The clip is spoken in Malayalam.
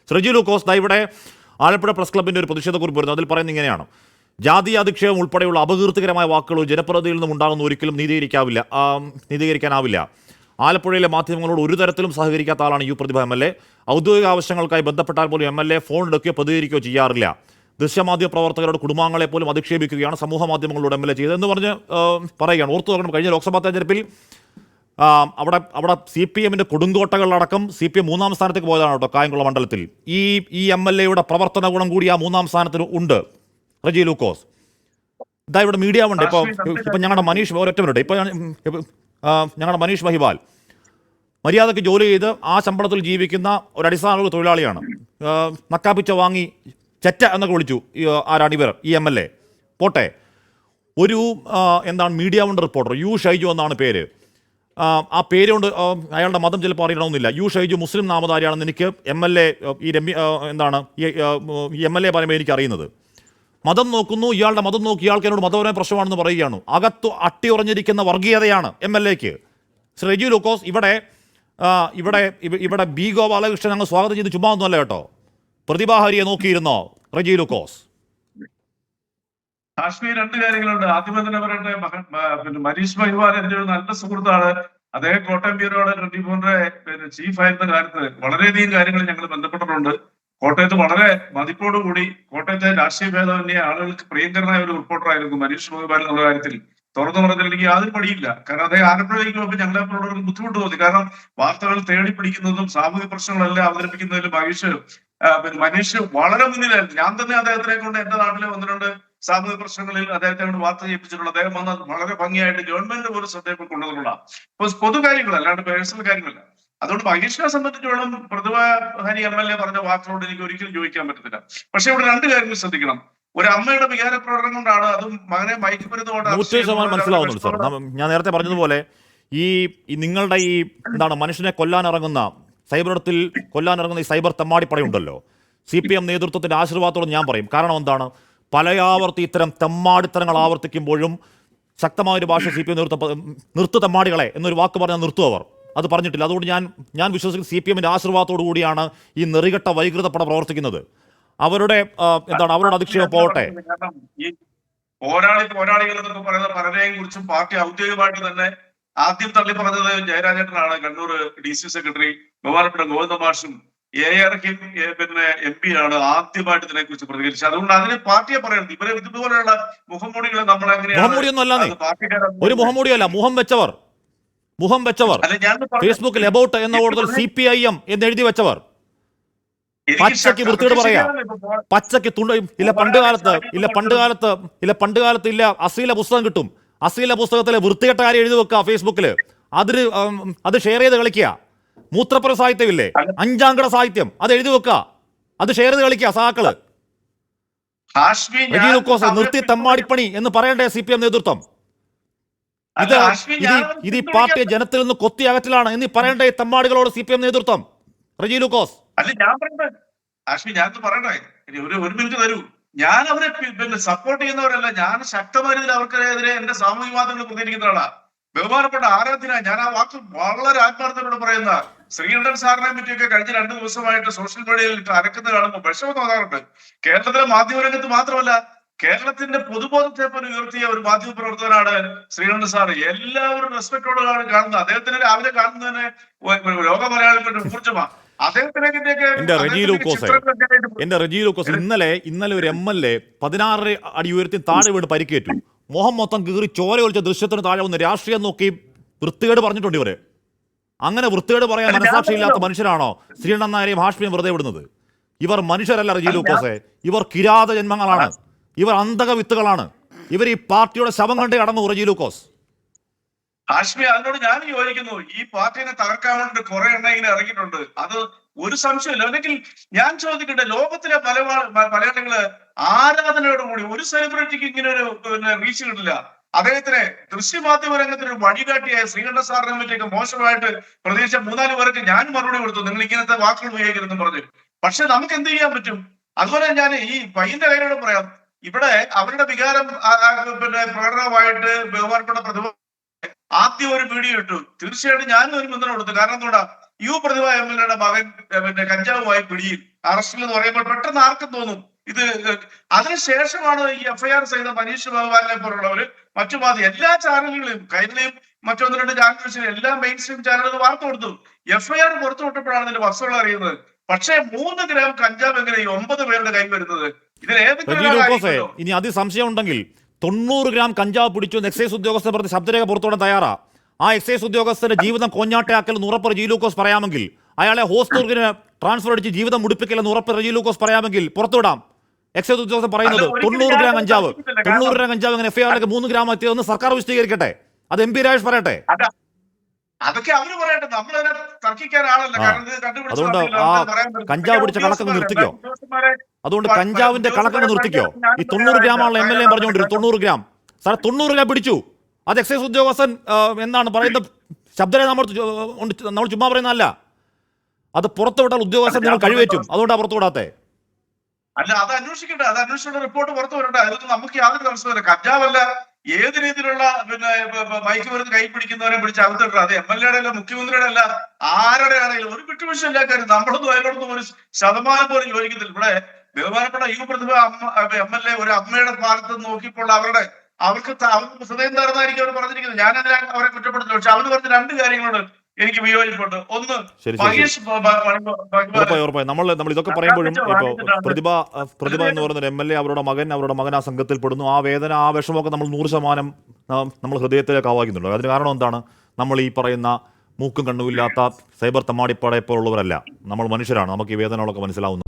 ശ്രീജി ലൂക്കോസ് ദാ ഇവിടെ ആലപ്പുഴ പ്രസ് ക്ലബിന്റെ ഒരു പ്രതിഷേധക്കുറിപ്പ് വരുന്നു. അതിൽ പറയുന്നത് ഇങ്ങനെയാണ്: ജാതി അധിക്ഷേപം ഉൾപ്പെടെയുള്ള അപകീർത്തികരമായ വാക്കുകൾ ജനപ്രതിനിധിയിൽ നിന്നും ഉണ്ടാകുന്ന ഒരിക്കലും നീതീകരിക്കാനാവില്ല. ആലപ്പുഴയിലെ മാധ്യമങ്ങളോട് ഒരു തരത്തിലും സഹകരിക്കാത്ത ആളാണ് U Prathibha M L A. ഔദ്യോഗിക ആവശ്യങ്ങൾക്കായി ബന്ധപ്പെട്ടാൽ പോലും എം എൽ എ ഫോൺ എടുക്കുകയോ പ്രതികരിക്കുകയോ ചെയ്യാറില്ല. ദൃശ്യമാധ്യമ പ്രവർത്തകരുടെ കുടുംബാംഗങ്ങളെ പോലും അധിക്ഷേപിക്കുകയാണ് സമൂഹ മാധ്യമങ്ങളോട് എം എൽ എ ചെയ്തതെന്ന് പറഞ്ഞ് പറയുകയാണ്. ഓർത്തു നോക്കണം, കഴിഞ്ഞ ലോക്സഭാ തെരഞ്ഞെടുപ്പിൽ അവിടെ സി പി എമ്മിൻ്റെ കൊടുങ്കോട്ടകളിലടക്കം CPM 3ാം സ്ഥാനത്തേക്ക് പോയതാണ് കേട്ടോ. കായംകുളം മണ്ഡലത്തിൽ ഈ എം എൽ എയുടെ പ്രവർത്തന ഗുണം കൂടി ആ 3ാം സ്ഥാനത്തിന് ഉണ്ട്. റജി ലൂക്കോസ് ഇതാ ഇവിടെ മീഡിയ ഉണ്ട്. ഇപ്പം ഞങ്ങളുടെ മനീഷ് ഒരൊറ്റ മിനിറ്റ്, ഇപ്പോൾ ഞങ്ങളുടെ മനീഷ് മഹിബാൽ മര്യാദയ്ക്ക് ജോലി ചെയ്ത് ആ ശമ്പളത്തിൽ ജീവിക്കുന്ന ഒരു അടിസ്ഥാന തൊഴിലാളിയാണ്. നക്കാപ്പിച്ച വാങ്ങി ചെറ്റ എന്നൊക്കെ വിളിച്ചു ആരാണിവർ, ഈ എം എൽ എ. പോട്ടെ, ഒരു Media One reporter U Shaiju എന്നാണ് പേര്. ആ പേര് കൊണ്ട് അയാളുടെ മതം ചിലപ്പോൾ അറിയണമെന്നില്ല. യു ഷൈജു മുസ്ലിം നാമധാരിയാണെന്ന് എനിക്ക് എം എൽ എ ഈ എം എൽ എ പറയുമ്പോൾ എനിക്ക് അറിയുന്നത്. മതം നോക്കുന്നു, ഇയാളുടെ മതം നോക്കി ഇയാൾക്ക് എന്നോട് മതപരമായ പ്രശ്നമാണെന്ന് പറയുകയാണ്. അകത്ത് അട്ടിയുറഞ്ഞിരിക്കുന്ന വർഗീയതയാണ് എം എൽ എക്ക്. ശ്രീ റജി ലൂക്കോസ്, ഇവിടെ ബി ഗോപാലകൃഷ്ണൻ ഞങ്ങൾ സ്വാഗതം ചെയ്ത് ചുമ്മാ ഒന്നുമല്ല കേട്ടോ. പ്രതിഭാഹരിയെ നോക്കിയിരുന്നോ റജി ലൂക്കോസ്? കാശ്മീർ രണ്ട് കാര്യങ്ങളുണ്ട്. ആദ്യമേ തന്നെ പറയട്ടെ, മനീഷ് മഹിവാൽ എന്റെ ഒരു നല്ല സുഹൃത്താണ്. അദ്ദേഹം കോട്ടയം ബ്യൂറോയുടെ 24 ചീഫ് ആയിരുന്ന കാലത്ത് വളരെയധികം കാര്യങ്ങൾ ഞങ്ങൾ ബന്ധപ്പെട്ടിട്ടുണ്ട്. കോട്ടയത്ത് വളരെ മതിപ്പോടുകൂടി കോട്ടയത്തെ രാഷ്ട്രീയ ഭേദമന്യേ ആളുകൾക്ക് പ്രിയങ്കരനായ ഒരു റിപ്പോർട്ടറായിരുന്നു മനീഷ് മഹിവാൽ എന്നുള്ള കാര്യത്തിൽ തുറന്നു പറഞ്ഞതിൽ എനിക്ക് യാതൊരു പടിയില്ല. കാരണം അദ്ദേഹം ആലപ്പുഴയ്ക്ക് പോകുമ്പോൾ ഞങ്ങളെ പോലുള്ളവർക്ക് ബുദ്ധിമുട്ട് തോന്നി. കാരണം വാർത്തകൾ തേടി പിടിക്കുന്നതും സാമൂഹിക പ്രശ്നങ്ങളെല്ലാം അവതരിപ്പിക്കുന്നതിലും മനീഷ് വളരെ മുന്നിലായിരുന്നു. ഞാൻ തന്നെ അദ്ദേഹത്തിനെ കൊണ്ട് എന്റെ നാട്ടിലെ 1-2 സാമൂഹിക പ്രശ്നങ്ങളിൽ അദ്ദേഹത്തെ കൊണ്ട് വാർത്ത ചെയ്യിപ്പിച്ചിട്ടുള്ള അദ്ദേഹം വന്ന് വളരെ ഭംഗിയായിട്ട് ഗവൺമെന്റ് പോലും ശ്രദ്ധയിൽ കൊണ്ടുവന്നിട്ടുള്ള പൊതു കാര്യങ്ങൾ, അല്ലാണ്ട് പേഴ്സണൽ കാര്യങ്ങളല്ല. അതുകൊണ്ട് മഹേഷിനെ സംബന്ധിച്ചോളം പ്രതിഭ ഹരി എം എൽ എ പറഞ്ഞ വാക്കുകളോട് എനിക്ക് ഒരിക്കലും ചോദിക്കാൻ പറ്റത്തില്ല. പക്ഷെ ഇവിടെ 2 കാര്യങ്ങൾ ശ്രദ്ധിക്കണം. ഒരു അമ്മയുടെ വികാര പ്രകടനം കൊണ്ടാണ്, അതും മകനെ മയക്കുമരുന്നുകൊണ്ട് മനസ്സിലാവുന്നുണ്ട് സാർ. ഞാൻ നേരത്തെ പറഞ്ഞതുപോലെ ഈ നിങ്ങളുടെ മനുഷ്യനെ കൊല്ലാനിറങ്ങുന്ന സൈബറിടത്തിൽ കൊല്ലാനിറങ്ങുന്ന ഈ സൈബർ തെമ്മാടിപ്പടയുണ്ടല്ലോ, CPM നേതൃത്വത്തിന്റെ ആശീർവാദത്തോടെ ഞാൻ പറയും. കാരണം എന്താണ്, പലയാവർത്തി ഇത്തരം തെമ്മാടിത്തരങ്ങൾ ആവർത്തിക്കുമ്പോഴും ശക്തമായൊരു ഭാഷ CPM നേതൃത്വം നിർത്ത് തെമ്മാടികളെ എന്നൊരു വാക്ക് പറഞ്ഞാൽ നിർത്തും അവർ. അത് പറഞ്ഞിട്ടില്ല. അതുകൊണ്ട് ഞാൻ വിശ്വസിക്കുന്ന CPMന്റെ ആശീർവാദത്തോടു കൂടിയാണ് ഈ നെറികെട്ട വൈകൃതപ്പട പ്രവർത്തിക്കുന്നത്. അവരുടെ അധിക്ഷേപം പോകട്ടെ. ഈ പോരാളികൾ എന്നൊക്കെ പറയുന്ന പലരെയും കുറിച്ചും പാർട്ടി ഔദ്യോഗികമായിട്ട് തന്നെ ആദ്യം തള്ളി പറഞ്ഞത് ജയരാജേട്ടനാണ്. കണ്ണൂർ DC സെക്രട്ടറി ബഹുമാനപ്പെട്ട ഗോവിന്ദ മാഷും AR MP ആണ് ആദ്യമായിട്ട് ഇതിനെ കുറിച്ച് പ്രതികരിച്ചത്. അതുകൊണ്ട് അതിന് പാർട്ടിയെ പറയുന്നത് ഇവരെ ഇതുപോലെയുള്ള മുഖംമൂടികളെ നമ്മൾ ഒരു മുഖംമൂടിയല്ല, മുഖം വെച്ചവർ ഫേസ്ബുക്കിൽ എബൌട്ട് എന്ന ഓർഡർ CPIM എന്ന് എഴുതി വെച്ചവർ പച്ചക്ക് വൃത്തിയോട് പറയാ. പച്ചക്ക് പണ്ട് കാലത്ത് അശ്ലീല പുസ്തകം കിട്ടും. അശ്ലീല പുസ്തകത്തിലെ വൃത്തികെട്ട കാര്യം എഴുതി വെക്കുക ഫേസ്ബുക്കില്. അത് ഷെയർ ചെയ്ത് കളിക്കുക. മൂത്രപ്പുര സാഹിത്യമില്ലേ, 5-ാം സാഹിത്യം, അത് എഴുതി വെക്കുക, അത് ഷെയർ ചെയ്ത് കളിക്കുക സഹാക്കള്. നിർത്തി തെമ്മാടിപ്പണി എന്ന് പറയണ്ടേ CPM നേതൃത്വം? ഇത് ഈ പാർട്ടിയെ ജനത്തിൽ നിന്ന് കൊത്തി അകറ്റിലാണ് എന്ന് പറയണ്ടേ തെമ്മാടികളോട് CPM നേതൃത്വം? റജി ലൂക്കോസ്, അല്ല ഞാൻ പറയട്ടെ ഞാൻ പറയട്ടെ, ഒരു മിനിറ്റ് തരൂ. ഞാൻ അവരെ സപ്പോർട്ട് ചെയ്യുന്നവരല്ല. ഞാൻ ശക്തമായ രീതിയിൽ അവർക്കെതിരെ എന്റെ സാമൂഹിക മാധ്യമങ്ങൾ പ്രതികരിക്കുന്ന ആളാ. ബഹുമാനപ്പെട്ട ആരാധന, ഞാൻ ആ വാക്ക് വളരെ ആത്മാർത്ഥത്തോടെ പറയുന്ന ശ്രീകണ്ഠൻ സാറിനെ പറ്റിയൊക്കെ കഴിഞ്ഞ 2 ദിവസമായിട്ട് സോഷ്യൽ മീഡിയയിൽ അരക്കുന്നത് കാണുമ്പോൾ വിഷമം തോന്നാറുണ്ട്. കേരളത്തിലെ മാധ്യമരംഗത്ത് മാത്രമല്ല, കേരളത്തിന്റെ പൊതുബോധത്തെ പോലും ഉയർത്തിയ ഒരു മാധ്യമ പ്രവർത്തകനാണ് ശ്രീകണ്ഠൻ സാർ. എല്ലാവരും റെസ്പെക്ടോടെയാണ് കാണുന്നത്. അദ്ദേഹത്തിന് രാവിലെ കാണുന്നതിന് ലോക മലയാളികളുടെ ഊർജ്ജമാണ്. എന്റെ റജി ലൂക്കോസ്, ഇന്നലെ ഒരു MLA 16 അടി ഉയരത്തിൽ താഴെ വീണ് പരിക്കേറ്റു. മുഖം മൊത്തം കീറി ചോര ഒളിച്ച ദൃശ്യത്തിന് താഴെ വന്ന് രാഷ്ട്രീയം നോക്കി വൃത്തികേട് പറഞ്ഞിട്ടുണ്ട് ഇവര്. അങ്ങനെ വൃത്തികേട് പറയാൻ മനസാക്ഷിയില്ലാത്ത മനുഷ്യരാണോ ശ്രീകണ്ഠൻ നായരെയും ഹാഷ്മിയും വെറുതെ വിടുന്നത്? ഇവർ മനുഷ്യരല്ല റജി ലൂക്കോസെ, ഇവർ കിരാത ജന്മങ്ങളാണ്, ഇവർ അന്തക വിത്തുകളാണ്. ഇവർ ഈ പാർട്ടിയുടെ ശവം കണ്ടേ അടങ്ങൂ റജി ലൂക്കോസ്. ഹാഷ്മി, അതിനോട് ഞാൻ യോജിക്കുന്നു. ഈ പാർട്ടിനെ തകർക്കാൻ വേണ്ടി കുറെ എണ്ണം ഇങ്ങനെ ഇറങ്ങിയിട്ടുണ്ട്. അത് ഒരു സംശയമില്ല. അല്ലെങ്കിൽ ഞാൻ ചോദിക്കട്ടെ, ലോകത്തിലെ മലയാളികള് ആരാധനയോടുകൂടി ഒരു സെലിബ്രിറ്റിക്ക് ഇങ്ങനെ ഒരു റീച്ച് കിട്ടില്ല. അദ്ദേഹത്തിന് ദൃശ്യമാധ്യമ രംഗത്തിന് ഒരു വഴികാട്ടിയായ ശ്രീകണ്ഠ സാറിനെ പറ്റിയൊക്കെ മോശമായിട്ട് പ്രതീക്ഷിച്ച 3-4 പേർക്ക് ഞാൻ മറുപടി കൊടുത്തു, നിങ്ങൾ ഇങ്ങനത്തെ വാക്കുകൾ ഉപയോഗിക്കരുതെന്ന് പറഞ്ഞു. പക്ഷെ നമുക്ക് എന്ത് ചെയ്യാൻ പറ്റും? അതുപോലെ ഞാൻ ഈ പയ്യന്റെ കാര്യങ്ങളോട് പറയാം. ഇവിടെ അവരുടെ വികാരം പ്രകടനമായിട്ട് ബഹുമാനപ്പെട്ട പ്രതിഭ ആദ്യം ഒരു വീഡിയോ ഇട്ടു. തീർച്ചയായിട്ടും ഞാനും ഒരു പിന്തുണ കൊടുത്തു. കാരണം എന്തുകൊണ്ടാ, യു പ്രതിഭ MLA യുടെ മകൻ കഞ്ചാവുമായി പിടിയിൽ അറസ്റ്റിൽ എന്ന് പറയുമ്പോൾ പെട്ടെന്ന് ആർക്കും തോന്നും ഇത്. അതിനുശേഷമാണ് ഈ എഫ്ഐആർ ചെയ്ത മനീഷ് ഭഗവാനെ പോലുള്ളവര് മറ്റു എല്ലാ ചാനലുകളും കൈരളിയും മറ്റൊന്ന് രണ്ട് ചാനലുകളും എല്ലാ മെയിൻ സ്ട്രീം ചാനലുകളും വാർത്ത കൊടുത്തു. എഫ്ഐആർ പുറത്തുവിട്ടപ്പോഴാണ് ഇതിന്റെ വസ്തുത അറിയുന്നത്. പക്ഷേ 3 ഗ്രാം കഞ്ചാവ് എങ്ങനെ ഈ 9 പേരുടെ കൈ വരുന്നത്? ഇനി അതിസംശയം ഉണ്ടെങ്കിൽ 90 ഗ്രാം കഞ്ചാവ് പിടിച്ചു എക്സൈസ് ഉദ്യോഗസ്ഥർ പറഞ്ഞ് ശബ്ദരേഖ പുറത്തുവിടാൻ തയ്യാറാ. ആ എക്സൈസ് ഉദ്യോഗസ്ഥന്റെ ജീവിതം കോഞ്ഞാട്ടയാക്കൽ ഉറപ്പ് റെജി ലൂക്കോസ് പറയാമെങ്കിൽ, അയാളെ ഹോസ്റ്റലിന് ട്രാൻസ്ഫർ അടിച്ച് ജീവിതം മുടിപ്പിക്കലെന്ന് ഉറപ്പ് റെജി ലൂക്കോസ് പറയാമെങ്കിൽ പുറത്തുവിടാം. എക്സൈസ് ഉദ്യോഗസ്ഥർ പറയുന്നത് 90 ഗ്രാം കഞ്ചാവ് അങ്ങനെ എഫ്ഐആറിലേക്ക് 3 ഗ്രാം എത്തിയതെന്ന് സർക്കാർ വിശദീകരിക്കട്ടെ. അത് എം പി രാജേഷ് പറയട്ടെ. അതൊക്കെ അവര് പറയട്ടെ, നമ്മളതിനെ തർക്കിക്കാൻ ആളല്ല. അതുകൊണ്ട് ആ കഞ്ചാവ് പിടിച്ച കണക്കൊന്ന് നിർത്തിക്കോ. അതുകൊണ്ട് കഞ്ചാവിന്റെ കണക്കൊന്ന് നിർത്തിക്കോ. ഈ 90 ഗ്രാമാണല്ലോ എം എൽ എ പറഞ്ഞുകൊണ്ടിരുന്നത്. 90 ഗ്രാം സാർ 90 ഗ്രാം പിടിച്ചു. അത് എക്സൈസ് ഉദ്യോഗസ്ഥൻ എന്താണ് പറയുന്നത്? ശബ്ദരെ നമ്മൾ ചുമ്മാ പറയുന്നതല്ല. അത് പുറത്തുവിട്ടാൽ ഉദ്യോഗസ്ഥൻ നിങ്ങൾ കഴിവേറ്റും. അതുകൊണ്ടാണ് പുറത്തുവിടാത്തെ. അല്ല, അത് അന്വേഷിക്കട്ടെ. അത് അന്വേഷിച്ചുള്ള റിപ്പോർട്ട് പുറത്തു വരട്ടെ. അതൊന്നും നമുക്ക് യാതൊരു തടസ്സമില്ല. കഞ്ചാവല്ല ഏത് രീതിയിലുള്ള ബൈക്ക് വരുന്ന കൈ പിടിക്കുന്നവരെ പിടിച്ച് അകത്തിട്ടു. അത് എം എൽ എയുടെ അല്ല, മുഖ്യമന്ത്രിയുടെ അല്ല, ആരുടെ ആണെങ്കിലും ഒരു വിട്ടുവീഴ്ചയില്ല. കാര്യം നമ്മളൊന്നും അതിനോടൊന്നും ഒരു ശതമാനം പോലും യോജിക്കത്തില്ല. ഇവിടെ ബഹുമാനപ്പെട്ട U Prathibha M L A ഒരു അമ്മയുടെ ഭാഗത്ത് നോക്കിയപ്പോൾ അവർക്ക് ഹൃദയം തകർന്നായിരിക്കും അവർ പറഞ്ഞിരിക്കുന്നത്. ഞാനതിനെ അവരെ കുറ്റപ്പെടുത്തില്ല. പക്ഷെ അവർ പറഞ്ഞ 2 കാര്യങ്ങളോട് എനിക്ക് വിയോജിപ്പുണ്ട്. ഒന്ന്, നമ്മൾ ഇതൊക്കെ പറയുമ്പോഴും ഇപ്പോൾ പ്രതിഭ എന്ന് പറയുന്ന എം എൽ എ അവരുടെ മകൻ ആ സംഘത്തിൽ പെടുന്നു. ആ വേദന, ആ വിഷമമൊക്കെ നമ്മൾ 100% നമ്മൾ ഹൃദയത്തിലേക്ക് ആവാഹിക്കുന്നുണ്ട്. അതിന് കാരണം എന്താണ്? നമ്മൾ ഈ പറയുന്ന മൂക്കും കണ്ണുമില്ലാത്ത സൈബർ തമ്മാടിപ്പാടെ പോലുള്ളവരല്ല. നമ്മൾ മനുഷ്യരാണ്. നമുക്ക് ഈ വേദനകളൊക്കെ മനസ്സിലാവുന്നു.